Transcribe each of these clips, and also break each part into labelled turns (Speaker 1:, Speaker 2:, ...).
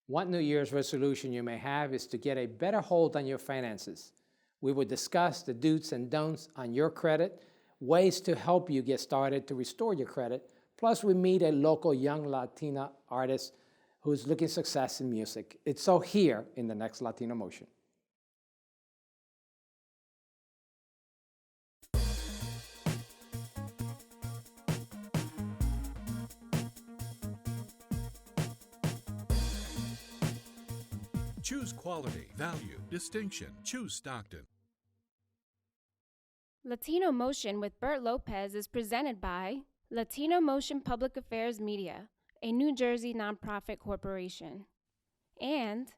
Speaker 1: One New Year's resolution you may have is to get a better hold on your finances. We will discuss the do's and don'ts on your credit, ways to help you get started to restore your credit. Plus, we meet a local young Latina artist who's looking success in music. It's all here in the next Latino Motion.
Speaker 2: Choose quality, value, distinction. Choose Stockton.
Speaker 3: Latino Motion with Bert Lopez is presented by Latino Motion Public Affairs Media, a New Jersey nonprofit corporation, and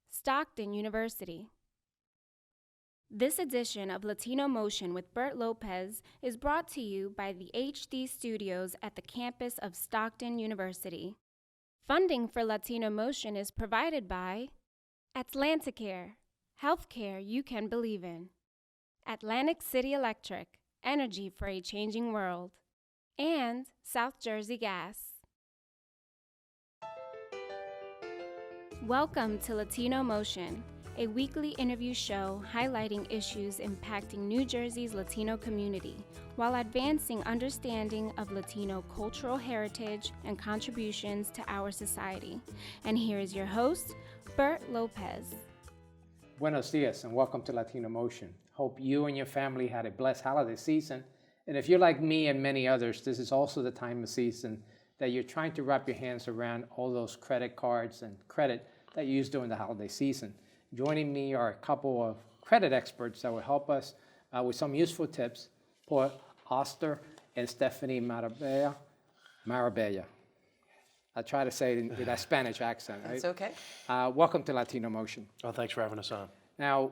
Speaker 3: Stockton University. This edition of Latino Motion with Bert Lopez is brought to you by the HD Studios at the campus of Stockton University. Funding for Latino Motion is provided by Atlanticare, healthcare you can believe in. Atlantic City Electric, energy for a changing world. And South Jersey Gas. Welcome to Latino Motion, a weekly interview show highlighting issues impacting New Jersey's Latino community while advancing understanding of Latino cultural heritage and contributions to our society. And here is your host, Bert Lopez.
Speaker 1: Buenos dias and welcome to Latino Motion. Hope you and your family had a blessed holiday season. And if you're like me and many others, this is also the time of season that you're trying to wrap your hands around all those credit cards and credit that you use during the holiday season. Joining me are a couple of credit experts that will help us with some useful tips. Paul Oster and Stephanie Marabella. I try to say it with that Spanish accent, right?
Speaker 4: That's okay.
Speaker 1: Welcome to Latino Motion.
Speaker 5: Oh, thanks for having us on.
Speaker 1: Now,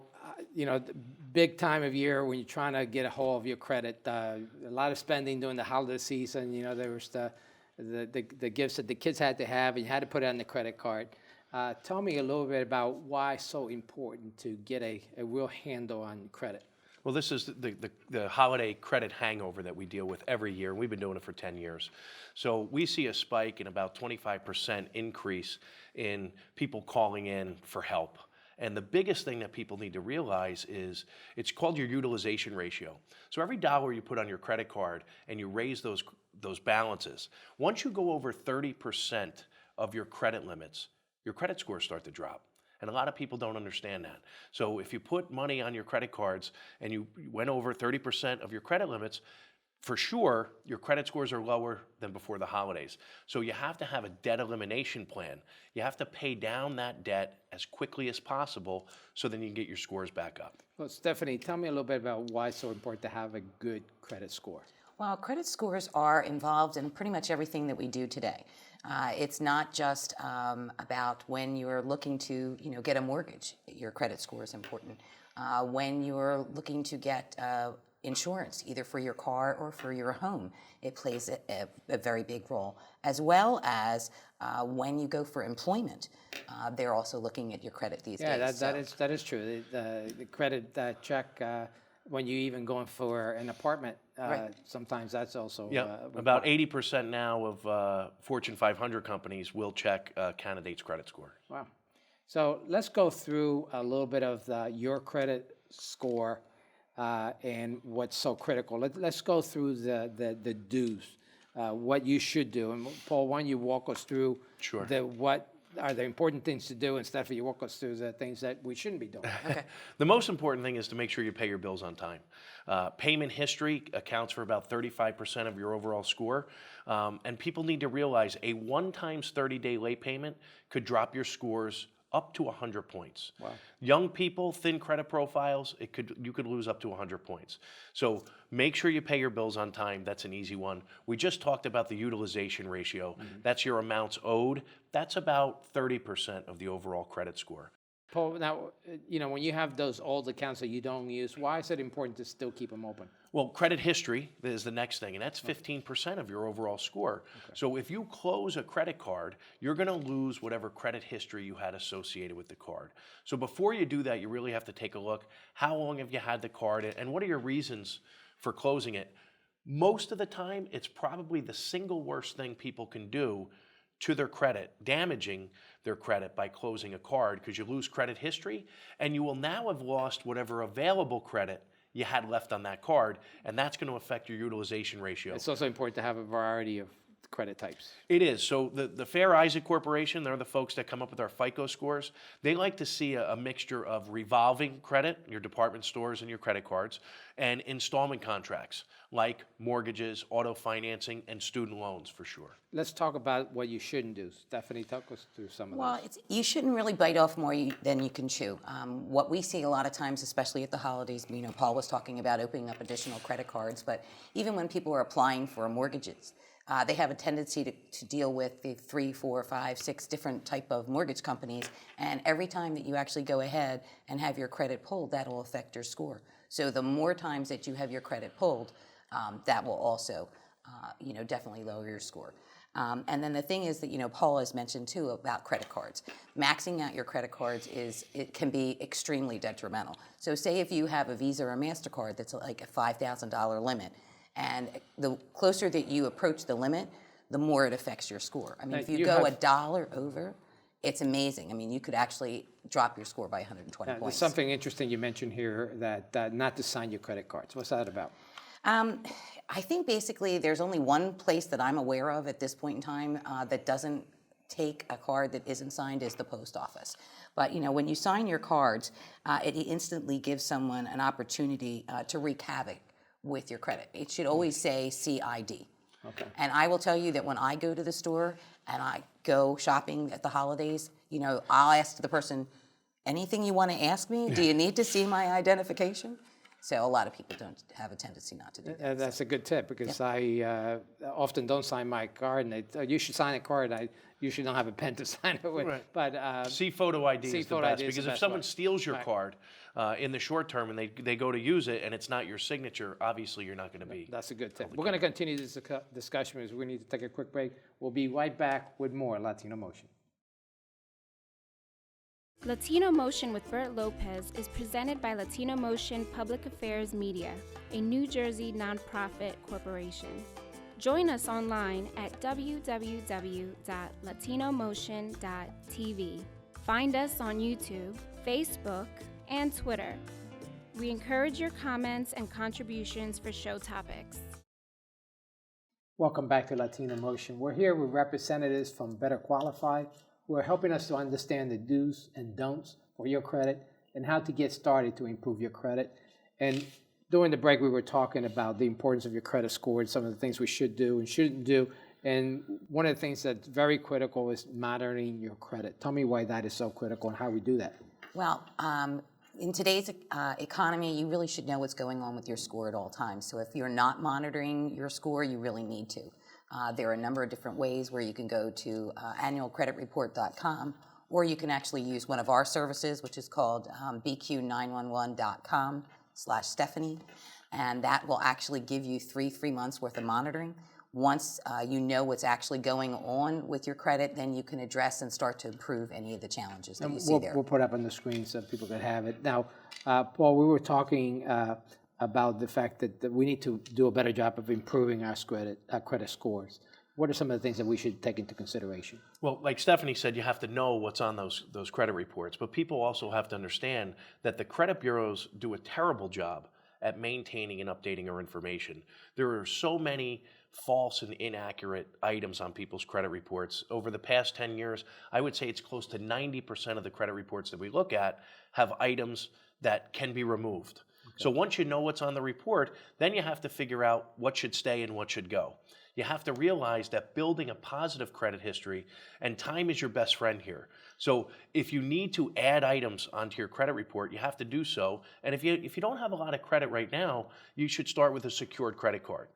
Speaker 1: the big time of year when you're trying to get a hold of your credit, a lot of spending during the holiday season. There was the gifts that the kids had to have, and you had to put it on the credit card. Tell me a little bit about why it's so important to get a real handle on credit.
Speaker 5: Well, this is the holiday credit hangover that we deal with every year. We've been doing it for 10 years. So we see a spike in about 25% increase in people calling in for help. And the biggest thing that people need to realize is it's called your utilization ratio. So every dollar you put on your credit card and you raise those balances, once you go over 30% of your credit limits, your credit scores start to drop. And a lot of people don't understand that. So if you put money on your credit cards and you went over 30% of your credit limits, for sure, your credit scores are lower than before the holidays. So you have to have a debt elimination plan. You have to pay down that debt as quickly as possible so then you can get your scores back up.
Speaker 1: Well, Stephanie, tell me a little bit about why it's so important to have a good credit score.
Speaker 4: Well, credit scores are involved in pretty much everything that we do today. It's not just about when you're looking to, get a mortgage. Your credit score is important. When you're looking to get insurance, either for your car or for your home, it plays a very big role. As well as when you go for employment, they're also looking at your credlet these days.
Speaker 1: Yeah, that is true. The credit check. When you even going for an apartment,
Speaker 4: right.
Speaker 1: Sometimes that's also...
Speaker 5: about 80% now of Fortune 500 companies will check candidates' credit score.
Speaker 1: Wow. So let's go through a little bit of your credit score and what's so critical. Let's go through the do's, what you should do. And Paul, why don't you walk us through
Speaker 5: Sure.
Speaker 1: what are the important things to do, and Stephanie, you walk us through the things that we shouldn't be doing.
Speaker 4: Okay.
Speaker 5: The most important thing is to make sure you pay your bills on time. Payment history accounts for about 35% of your overall score. And people need to realize a 1 times 30-day late payment could drop your scores up to 100 points.
Speaker 1: Wow.
Speaker 5: Young people, thin credit profiles, you could lose up to 100 points. So make sure you pay your bills on time. That's an easy one. We just talked about the utilization ratio. Mm-hmm. That's your amounts owed. That's about 30% of the overall credit score.
Speaker 1: Paul, now, when you have those old accounts that you don't use, why is it important to still keep them open?
Speaker 5: Well, credit history is the next thing, and that's 15% of your overall score. Okay. So if you close a credit card, you're going to lose whatever credit history you had associated with the card. So before you do that, you really have to take a look. How long have you had the card, and what are your reasons for closing it? Most of the time, it's probably the single worst thing people can do to their credit, damaging their credit by closing a card, because you lose credit history and you will now have lost whatever available credit you had left on that card, and that's going to affect your utilization ratio.
Speaker 1: It's also important to have a variety of credit types.
Speaker 5: It is. So the Fair Isaac Corporation, they're the folks that come up with our FICO scores. They like to see a mixture of revolving credit, your department stores and your credit cards, and installment contracts like mortgages, auto financing, and student loans for sure.
Speaker 1: Let's talk about what you shouldn't do. Stephanie, talk us through some of
Speaker 4: Well,
Speaker 1: those.
Speaker 4: you shouldn't really bite off more than you can chew. What we see a lot of times, especially at the holidays, Paul was talking about opening up additional credit cards, but even when people are applying for mortgages, they have a tendency to deal with the 3, 4, 5, 6 different type of mortgage companies, and every time that you actually go ahead and have your credit pulled, that will affect your score. So the more times that you have your credit pulled, that will also, definitely lower your score. And then the thing is that, Paul has mentioned too about credit cards. Maxing out your credit cards it can be extremely detrimental. So say if you have a Visa or MasterCard that's like a $5,000 limit, and the closer that you approach the limit, the more it affects your score. I mean, if you go $1 over, it's amazing. I mean, you could actually drop your score by 120
Speaker 1: There's
Speaker 4: points.
Speaker 1: something interesting you mentioned here that not to sign your credit cards. What's that about?
Speaker 4: I think basically there's only one place that I'm aware of at this point in time that doesn't take a card that isn't signed is the post office. But when you sign your cards, it instantly gives someone an opportunity to wreak havoc with your credit. It should always say CID.
Speaker 1: Okay.
Speaker 4: And I will tell you that when I go to the store and I go shopping at the holidays, I'll ask the person, anything you want to ask me? Do you need to see my identification? So a lot of people don't have a tendency not to do that.
Speaker 1: That's a good tip, because I often don't sign my card, and you should sign a card. I usually don't have a pen to sign it with.
Speaker 5: Right.
Speaker 1: But
Speaker 5: See photo ID is the
Speaker 1: photo
Speaker 5: best,
Speaker 1: ID is
Speaker 5: because
Speaker 1: the
Speaker 5: if
Speaker 1: best
Speaker 5: someone
Speaker 1: way.
Speaker 5: steals your
Speaker 1: Right.
Speaker 5: card in the short term and they go to use it and it's not your signature, obviously you're not going to be.
Speaker 1: That's a good tip. We're going to continue this discussion because we need to take a quick break. We'll be right back with more Latino Motion.
Speaker 3: Latino Motion with Bert Lopez is presented by Latino Motion Public Affairs Media, a New Jersey nonprofit corporation. Join us online at www.latinomotion.tv. Find us on YouTube, Facebook, and Twitter. We encourage your comments and contributions for show topics.
Speaker 1: Welcome back to Latino Motion. We're here with representatives from Better Qualified who are helping us to understand the do's and don'ts for your credit and how to get started to improve your credit. And during the break, we were talking about the importance of your credit score and some of the things we should do and shouldn't do. And one of the things that's very critical is monitoring your credit. Tell me why that is so critical and how we do that.
Speaker 4: Well, in today's economy, you really should know what's going on with your score at all times. So if you're not monitoring your score, you really need to. There are a number of different ways where you can go to annualcreditreport.com, or you can actually use one of our services, which is called bq911.com/Stephanie, and that will actually give you 3 free months worth of monitoring. Once you know what's actually going on with your credit, then you can address and start to improve any of the challenges that you see there.
Speaker 1: We'll put up on the screen so people can have it. Now, Paul, we were talking about the fact that we need to do a better job of improving our credit scores. What are some of the things that we should take into consideration?
Speaker 5: Well, like Stephanie said, you have to know what's on those credit reports, but people also have to understand that the credit bureaus do a terrible job at maintaining and updating our information. There are so many false and inaccurate items on people's credit reports. Over the past 10 years, I would say it's close to 90% of the credit reports that we look at have items that can be removed. So once you know what's on the report, then you have to figure out what should stay and what should go. You have to realize that building a positive credit history, and time is your best friend here. So if you need to add items onto your credit report, you have to do so. And if you don't have a lot of credit right now, you should start with a secured credit card.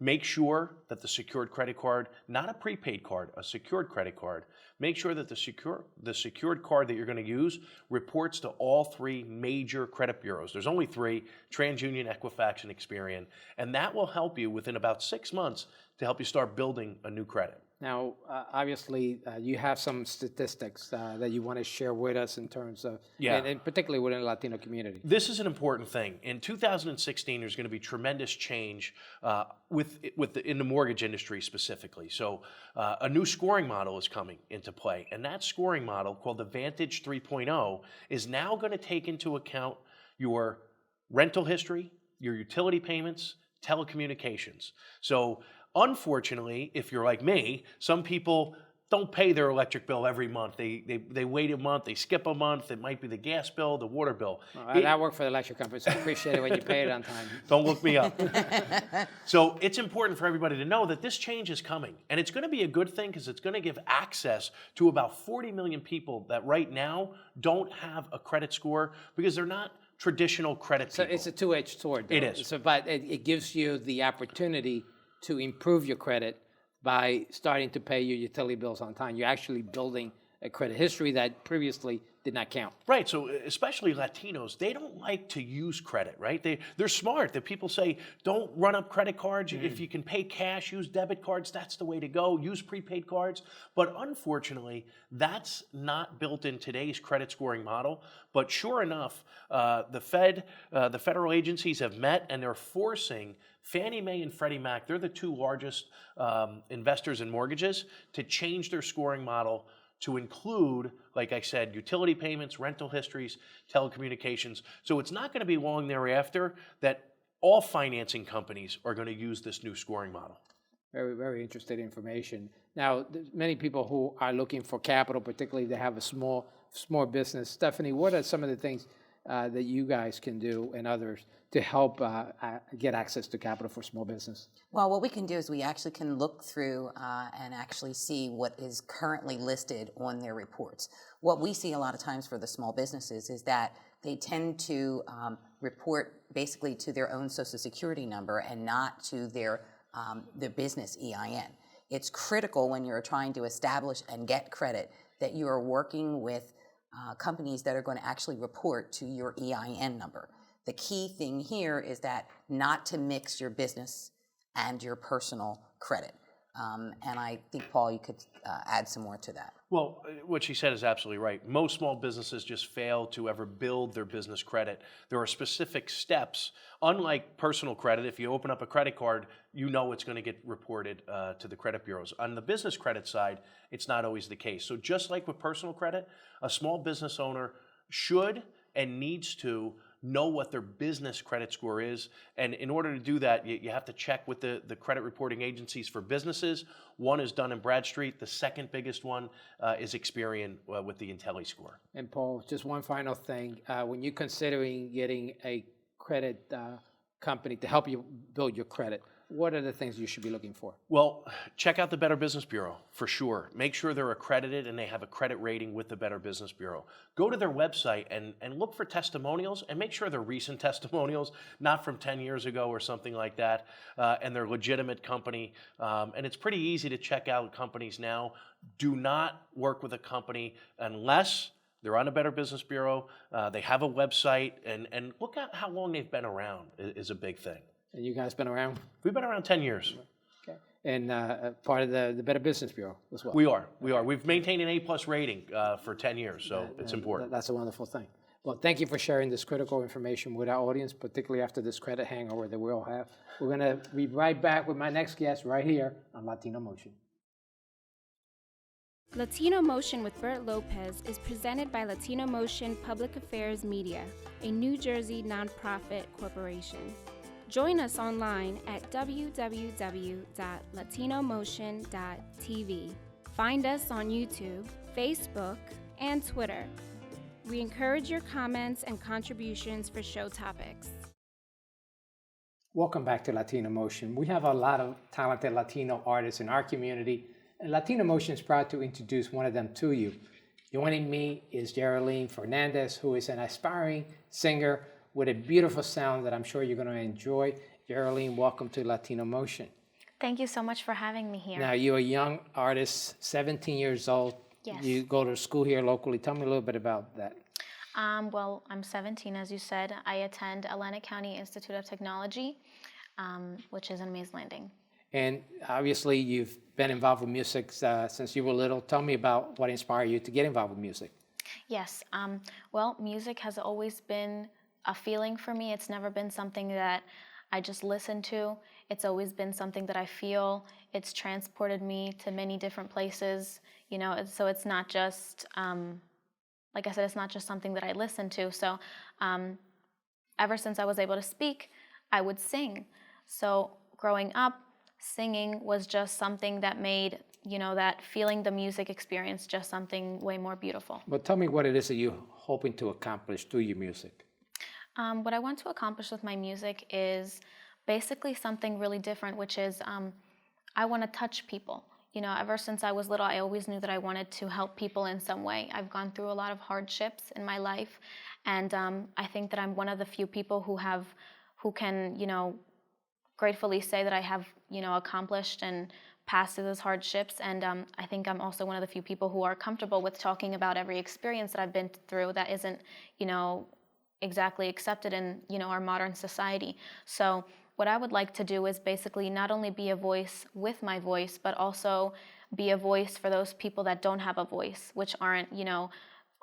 Speaker 5: Make sure that the secured credit card, not a prepaid card, a secured credit card, make sure that the secured card that you're going to use reports to all 3 major credit bureaus. There's only 3, TransUnion, Equifax, and Experian, and that will help you within about 6 months to help you start building a new credit.
Speaker 1: Now, obviously, you have some statistics that you want to share with us in terms of,
Speaker 5: Yeah.
Speaker 1: and particularly within the Latino community.
Speaker 5: This is an important thing. In 2016, there's going to be tremendous change in the mortgage industry specifically. So a new scoring model is coming into play. And that scoring model, called the Vantage 3.0, is now going to take into account your rental history, your utility payments, telecommunications. So unfortunately, if you're like me, some people don't pay their electric bill every month. They wait a month, they skip a month. It might be the gas bill, the water bill.
Speaker 1: Well, I work for the electric company, so I appreciate it when you pay it on time.
Speaker 5: Don't look me up. So it's important for everybody to know that this change is coming. And it's going to be a good thing because it's going to give access to about 40 million people that right now don't have a credit score because they're not traditional credit
Speaker 1: So
Speaker 5: people.
Speaker 1: it's a two-edged sword, though.
Speaker 5: It is.
Speaker 1: So, but it gives you the opportunity to improve your credit by starting to pay your utility bills on time. You're actually building a credit history that previously did not count.
Speaker 5: Right, so especially Latinos, they don't like to use credit, right? They're smart. The people say, don't run up credit cards. If you can pay cash, use debit cards. That's the way to go. Use prepaid cards. But unfortunately, that's not built in today's credit scoring model. But sure enough, the federal agencies have met, and they're forcing Fannie Mae and Freddie Mac, they're the two largest investors in mortgages, to change their scoring model to include, like I said, utility payments, rental histories, telecommunications. So it's not going to be long thereafter that all financing companies are going to use this new scoring model.
Speaker 1: Very, very interesting information. Now, there's many people who are looking for capital, particularly if they have a small business. Stephanie, what are some of the things that you guys can do and others to help get access to capital for small business?
Speaker 4: Well, what we can do is we actually can look through and actually see what is currently listed on their reports. What we see a lot of times for the small businesses is that they tend to report basically to their own Social Security number and not to their business EIN. It's critical when you're trying to establish and get credit that you are working with companies that are going to actually report to your EIN number. The key thing here is that not to mix your business and your personal credit. And I think, Paul, you could add some more to that.
Speaker 5: Well, what she said is absolutely right. Most small businesses just fail to ever build their business credit. There are specific steps. Unlike personal credit, if you open up a credit card, you know it's going to get reported to the credit bureaus. On the business credit side, it's not always the case. So just like with personal credit, a small business owner should and needs to know what their business credit score is. And in order to do that, you have to check with the credit reporting agencies for businesses. One is Dun & Bradstreet. The second biggest one is Experian with the IntelliScore.
Speaker 1: And Paul, just one final thing. When you're considering getting a credit company to help you build your credit, what are the things you should be looking for?
Speaker 5: Well, check out the Better Business Bureau for sure. Make sure they're accredited and they have a credit rating with the Better Business Bureau. Go to their website and look for testimonials and make sure they're recent testimonials, not from 10 years ago or something like that, and they're a legitimate company. And it's pretty easy to check out companies now. Do not work with a company unless they're on a Better Business Bureau, they have a website, and look at how long they've been around is a big thing.
Speaker 1: And you guys been around?
Speaker 5: We've been around 10 years.
Speaker 1: Okay. And part of the Better Business Bureau as well?
Speaker 5: We are. We've maintained an A+ rating for 10 years, so it's important.
Speaker 1: That's a wonderful thing. Well, thank you for sharing this critical information with our audience, particularly after this credit hangover that we all have. We're going to be right back with my next guest right here on Latino Motion.
Speaker 3: Latino Motion with Bert Lopez is presented by Latino Motion Public Affairs Media, a New Jersey nonprofit corporation. Join us online at www.latinomotion.tv. Find us on YouTube, Facebook, and Twitter. We encourage your comments and contributions for show topics.
Speaker 1: Welcome back to Latino Motion. We have a lot of talented Latino artists in our community, and Latino Motion is proud to introduce one of them to you. Joining me is Jeryleen Fernandez, who is an aspiring singer with a beautiful sound that I'm sure you're going to enjoy. Jeryleen, welcome to Latino Motion.
Speaker 6: Thank you so much for having me here.
Speaker 1: Now, you're a young artist, 17 years old.
Speaker 6: Yes.
Speaker 1: You go to school here locally. Tell me a little bit about that.
Speaker 6: Well, I'm 17, as you said. I attend Atlantic County Institute of Technology, which is in Mays Landing.
Speaker 1: And obviously, you've been involved with music since you were little. Tell me about what inspired you to get involved with music.
Speaker 6: Yes. Well, music has always been a feeling for me. It's never been something that I just listen to. It's always been something that I feel. It's transported me to many different places. So it's not just, like I said, it's not just something that I listen to. So ever since I was able to speak, I would sing. So growing up, singing was just something that made, that feeling the music experience just something way more beautiful.
Speaker 1: Well, tell me what it is that you're hoping to accomplish through your music.
Speaker 6: What I want to accomplish with my music is basically something really different, which is I want to touch people. Ever since I was little, I always knew that I wanted to help people in some way. I've gone through a lot of hardships in my life, and I think that I'm one of the few people who can, gratefully say that I have, accomplished and passed through those hardships. And I think I'm also one of the few people who are comfortable with talking about every experience that I've been through that isn't, exactly accepted in, our modern society. So what I would like to do is basically not only be a voice with my voice, but also be a voice for those people that don't have a voice, which aren't,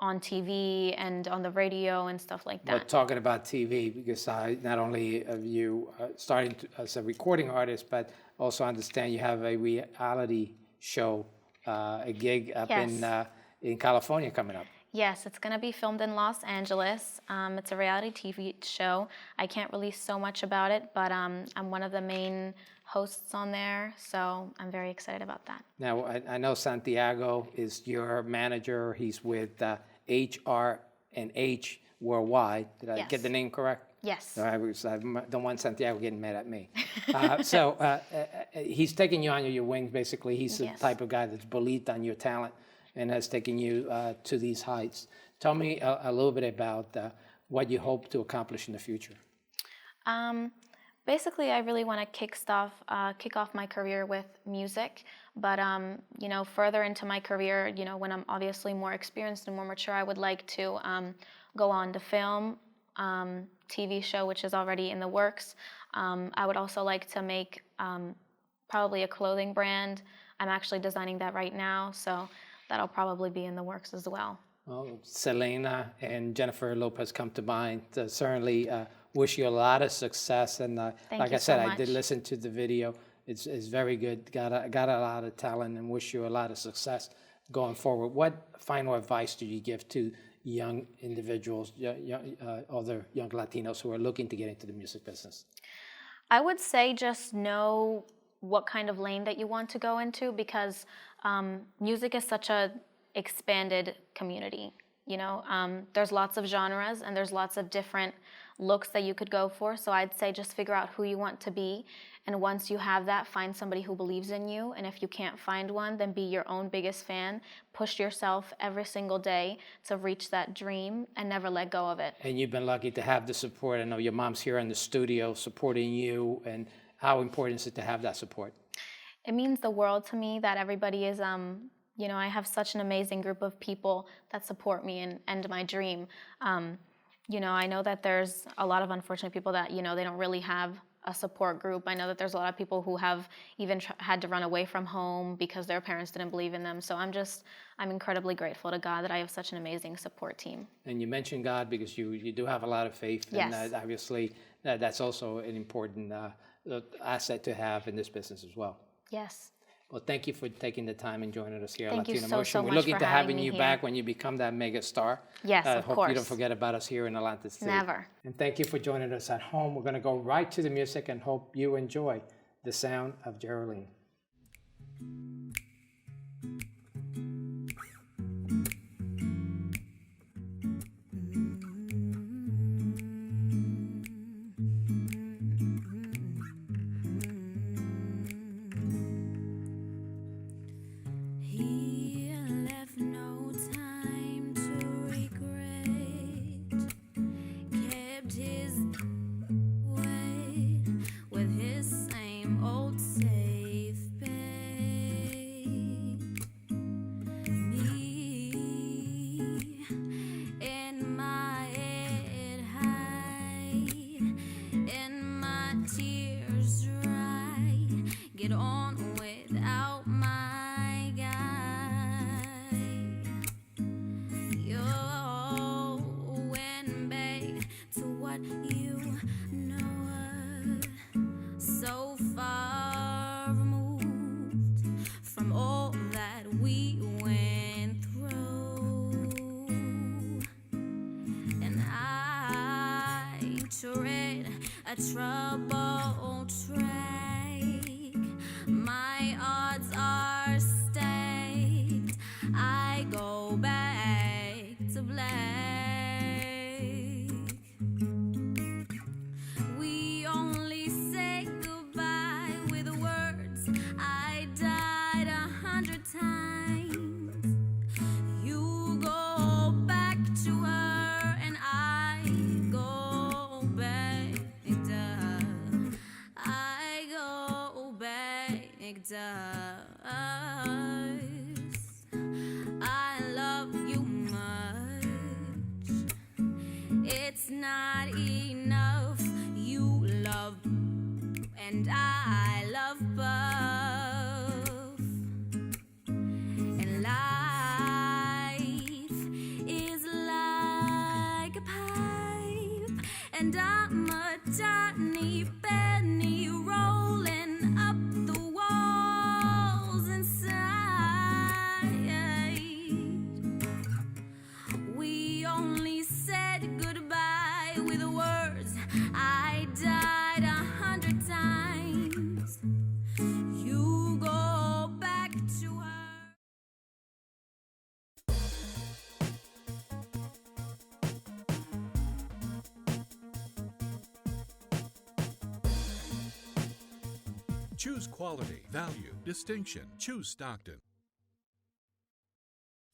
Speaker 6: on TV and on the radio and stuff like that.
Speaker 1: Well, talking about TV, because not only have you starting as a recording artist, but also understand you have a reality show, a gig up
Speaker 6: Yes.
Speaker 1: in California coming up.
Speaker 6: Yes, it's going to be filmed in Los Angeles. It's a reality TV show. I can't release so much about it, but I'm one of the main hosts on there, so I'm very excited about that.
Speaker 1: Now, I know Santiago is your manager. He's with HRH Worldwide. Did I get the name correct?
Speaker 6: Yes.
Speaker 1: I don't want Santiago getting mad at me. He's taking you under your wings, basically. He's the type of guy that's believed on your talent and has taken you to these heights. Tell me a little bit about what you hope to accomplish in the future.
Speaker 6: Basically, I really want to kick off my career with music, but further into my career, when I'm obviously more experienced and more mature, I would like to go on to film, TV show, which is already in the works. I would also like to make probably a clothing brand. I'm actually designing that right now, so that'll probably be in the works as well.
Speaker 1: Well, Selena and Jennifer Lopez come to mind. Certainly wish you a lot of success. And like I said, I did listen to the video. It's very good. Got a lot of talent, and wish you a lot of success going forward. What final advice do you give to young individuals, other young Latinos who are looking to get into the music business?
Speaker 6: I would say just know what kind of lane that you want to go into, because music is such a expanded community. There's lots of genres and there's lots of different looks that you could go for. So I'd say just figure out who you want to be, and once you have that, find somebody who believes in you. And if you can't find one, then be your own biggest fan. Push yourself every single day to reach that dream and never let go of it.
Speaker 1: And you've been lucky to have the support. I know your mom's here in the studio supporting you. And how important is it to have that support?
Speaker 6: It means the world to me that everybody is, I have such an amazing group of people that support me and my dream. I know that there's a lot of unfortunate people that, they don't really have a support group. I know that there's a lot of people who have even had to run away from home because their parents didn't believe in them. So I'm incredibly grateful to God that I have such an amazing support team. And
Speaker 1: you mentioned God because you do have a lot of faith.
Speaker 6: Yes.
Speaker 1: And obviously that's also an important asset to have in this business as well.
Speaker 6: Yes.
Speaker 1: Well, thank you for taking the time and joining us here at
Speaker 6: Thank you
Speaker 1: Latino Motion.
Speaker 6: so
Speaker 1: We're
Speaker 6: much
Speaker 1: looking
Speaker 6: for
Speaker 1: to having
Speaker 6: having me
Speaker 1: you
Speaker 6: here.
Speaker 1: back when you become that mega star.
Speaker 6: Yes, of
Speaker 1: hope
Speaker 6: course.
Speaker 1: you don't forget about us here in Atlantic City.
Speaker 6: Never.
Speaker 1: And thank you for joining us at home. We're going to go right to the music and hope you enjoy the sound of Jeryleen.
Speaker 7: With his same old safe bet. a troubled trek. My odds are staked. I go back to black. We only say goodbye with words. I died 100 times. You go back to her and I go back down. I go back down. I love you much. It's not enough. You love and I love both. And life is like a pipe, and I'm a tiny penny rolling up the walls inside. We only said goodbye with words. I died 100 times. You go back to her.
Speaker 2: Choose quality, value, distinction. Choose Stockton.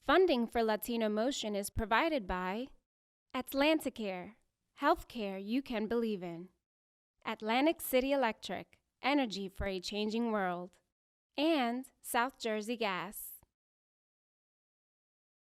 Speaker 3: Funding for Latino Motion is provided by Atlanticare, healthcare you can believe in. Atlantic City Electric, energy for a changing world. And South Jersey Gas.